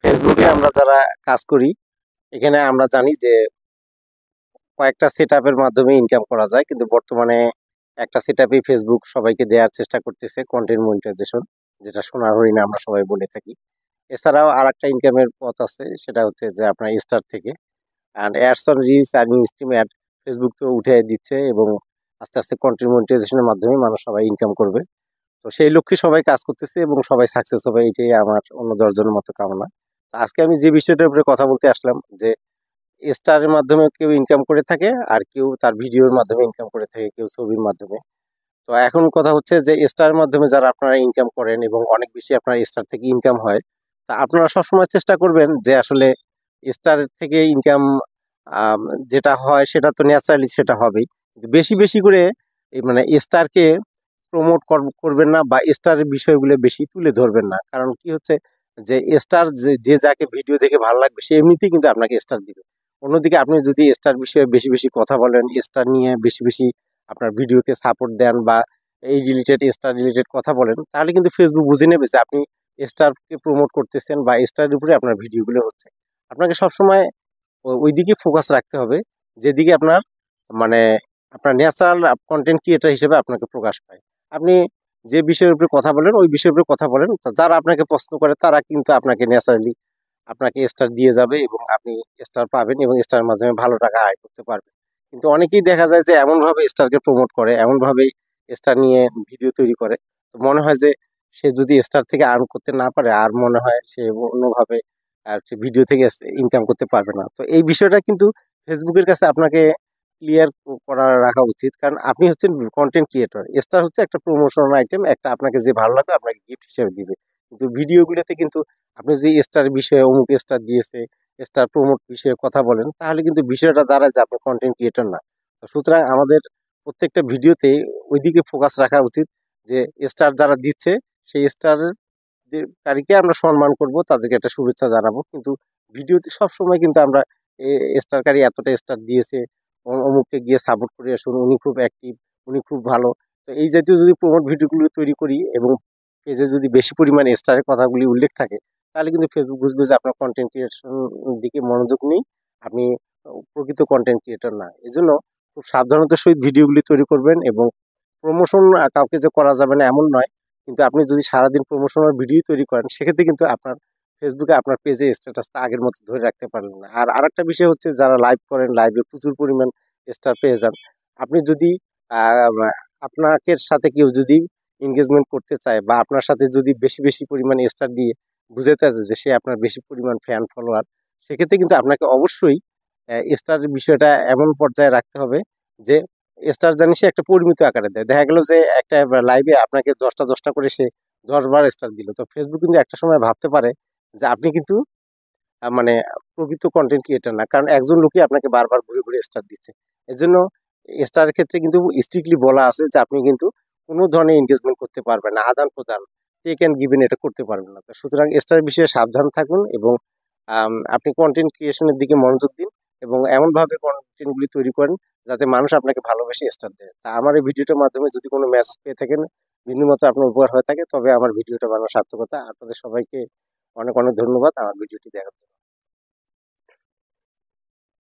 ফেসবুকে আমরা যারা কাজ করি, এখানে আমরা জানি যে কয়েকটা সেটআপের মাধ্যমে ইনকাম করা যায়। কিন্তু বর্তমানে একটা সেটআপই ফেসবুক সবাইকে দেওয়ার চেষ্টা করতেছে, কন্টেন্ট মনিটাইজেশন, যেটা সোনার হরিণ আমরা সবাই বলে থাকি। এছাড়াও আরেকটা ইনকামের পথ আছে, সেটা হচ্ছে যে আপনার স্টার থেকে। আর অ্যাডস অন রিলস আর স্ট্রিম অ্যাড ফেসবুক তো উঠে দিচ্ছে, এবং আস্তে আস্তে কন্টেন্ট মনিটাইজেশনের মাধ্যমে মানুষ সবাই ইনকাম করবে। তো সেই লক্ষ্যে সবাই কাজ করতেছে এবং সবাই সাকসেস হবে, এটাই আমার অন্য 10 জনের মতো কামনা। তো আজকে আমি যে বিষয়টার উপরে কথা বলতে আসলাম, যে স্টারের মাধ্যমে কেউ ইনকাম করে থাকে, আর কেউ তার ভিডিওর মাধ্যমে ইনকাম করে থাকে, কেউ ছবির মাধ্যমে। তো এখন কথা হচ্ছে যে স্টারের মাধ্যমে যারা আপনারা ইনকাম করেন এবং অনেক বেশি আপনার স্টার থেকে ইনকাম হয়, তা আপনারা সবসময় চেষ্টা করবেন যে আসলে স্টার থেকে ইনকাম যেটা হয় সেটা তো ন্যাচারালি সেটা হবেই, কিন্তু বেশি বেশি করে মানে স্টারকে প্রমোট করবেন না, বা স্টারের বিষয়গুলো বেশি তুলে ধরবেন না। কারণ কি হচ্ছে, যে স্টার যে যে যাকে ভিডিও দেখে ভালো লাগবে সে এমনিতেই কিন্তু আপনাকে স্টার দিবে। অন্যদিকে আপনি যদি স্টার বিষয়ে বেশি বেশি কথা বলেন, স্টার নিয়ে বেশি বেশি আপনার ভিডিওকে সাপোর্ট দেন, বা এই রিলেটেড স্টার রিলেটেড কথা বলেন, তাহলে কিন্তু ফেসবুক বুঝে নেবে যে আপনি স্টারকে প্রমোট করতেছেন বা স্টারের উপরে আপনার ভিডিওগুলো হচ্ছে। আপনাকে সবসময় ওই দিকে ফোকাস রাখতে হবে, যেদিকে আপনার মানে আপনার ন্যাচারাল কন্টেন্ট ক্রিয়েটর হিসেবে আপনাকে প্রকাশ পায়। আপনি যে বিষয়ের উপরে কথা বলেন ওই বিষয়ের উপরে কথা বলেন, তো যারা আপনাকে পছন্দ করে তারা কিন্তু আপনাকে ন্যাচারালি আপনাকে স্টার দিয়ে যাবে, এবং আপনি স্টার পাবেন এবং স্টারের মাধ্যমে ভালো টাকা আয় করতে পারবেন। কিন্তু অনেকেই দেখা যায় যে এমনভাবে স্টারকে প্রমোট করে, এমনভাবেই স্টার নিয়ে ভিডিও তৈরি করে, তো মনে হয় যে সে যদি স্টার থেকে আর্ন করতে না পারে, আর মনে হয় সে অন্যভাবে আর সে ভিডিও থেকে ইনকাম করতে পারবে না। তো এই বিষয়টা কিন্তু ফেসবুকের কাছে আপনাকে ক্লিয়ার করা রাখা উচিত, কারণ আপনি হচ্ছেন কন্টেন্ট ক্রিয়েটর, স্টার হচ্ছে একটা প্রমোশনাল আইটেম, একটা আপনাকে যে ভালো লাগবে আপনাকে গিফট হিসেবে দিবে। কিন্তু ভিডিওগুলোতে কিন্তু আপনি যদি স্টার বিষয়ে অমুক স্টার দিয়েছে, স্টার প্রমোট বিষয়ে কথা বলেন, তাহলে কিন্তু বিষয়টা দাঁড়ায় যে আপনি কন্টেন্ট ক্রিয়েটর না। তো সুতরাং আমাদের প্রত্যেকটা ভিডিওতে ওইদিকে ফোকাস রাখা উচিত, যে স্টার যারা দিচ্ছে সেই স্টারের যে তাদেরকে আমরা সম্মান করব, তাদেরকে একটা শুভেচ্ছা জানাবো। কিন্তু ভিডিওতে সবসময় কিন্তু আমরা স্টারকারী এতটা স্টার দিয়েছে, অমুককে গিয়ে সাপোর্ট করে আসুন, উনি খুব অ্যাক্টিভ, উনি খুব ভালো। তো এই জাতীয় যদি প্রমোট ভিডিওগুলো তৈরি করি এবং পেজে যদি বেশি পরিমাণে স্টারের কথাগুলি উল্লেখ থাকে, তাহলে কিন্তু ফেসবুক বুঝবে যে আপনার কন্টেন্ট ক্রিয়েশন দিকে মনোযোগ নেই, আপনি প্রকৃত কন্টেন্ট ক্রিয়েটর না। এজন্য খুব সাবধানতার সহিত ভিডিওগুলি তৈরি করবেন, এবং প্রমোশন কাউকে যে করা যাবে না এমন নয়, কিন্তু আপনি যদি সারাদিন প্রমোশনাল ভিডিও তৈরি করেন, সেক্ষেত্রে কিন্তু আপনার ফেসবুকে আপনার পেজে স্ট্যাটাসটা আগের মতো ধরে রাখতে পারবেন না। আর আরেকটা বিষয় হচ্ছে, যারা লাইভ করেন, লাইভে প্রচুর পরিমাণ স্টার পেয়ে যান, আপনি যদি আহ, আপনাকে সাথে কেউ যদি এনগেজমেন্ট করতে চায়, বা আপনার সাথে যদি বেশি বেশি পরিমাণ স্টার দিয়ে বুঝাতে চায় যে সে আপনার বেশি পরিমাণ ফ্যান ফলোয়ার, সেক্ষেত্রে কিন্তু আপনাকে অবশ্যই স্টারের বিষয়টা এমন পর্যায়ে রাখতে হবে যে স্টার জানি সে একটা পরিমিত আকারে দেয়। দেখা গেল যে একটা লাইভে আপনাকে 10টা করে সে 10 বার স্টার দিল, তো ফেসবুক কিন্তু একটা সময় ভাবতে পারে যে আপনি কিন্তু মানে প্রকৃত কন্টেন্ট ক্রিয়েটর না, কারণ একজন লোকই আপনাকে বারবার ঘুরে ঘুরে স্টার দিচ্ছে। এজন্য স্টারের ক্ষেত্রে কিন্তু স্ট্রিক্টলি বলা আছে যে আপনি কিন্তু কোনো ধরনের এনগেজমেন্ট করতে পারবেন না, আদান প্রদান, টেক অ্যান্ড গিভেন এটা করতে পারবেন না। তো সুতরাং স্টার বিষয়ে সাবধান থাকুন, এবং আপনি কন্টেন্ট ক্রিয়েশনের দিকে মনোযোগ দিন, এবং এমনভাবে কন্টেন্টগুলি তৈরি করেন যাতে মানুষ আপনাকে ভালোবেসে স্টার দেয়। তা আমার এই ভিডিওটার মাধ্যমে যদি কোনো মেসেজ পেয়ে থাকেন, বিন্দুমাত্র আপনার উপকার হয়ে থাকে, তবে আমার ভিডিওটা বানানোর সার্থকতা। আপনাদের সবাইকে অনেক অনেক ধন্যবাদ আমার ভিডিওটি দেখার জন্য।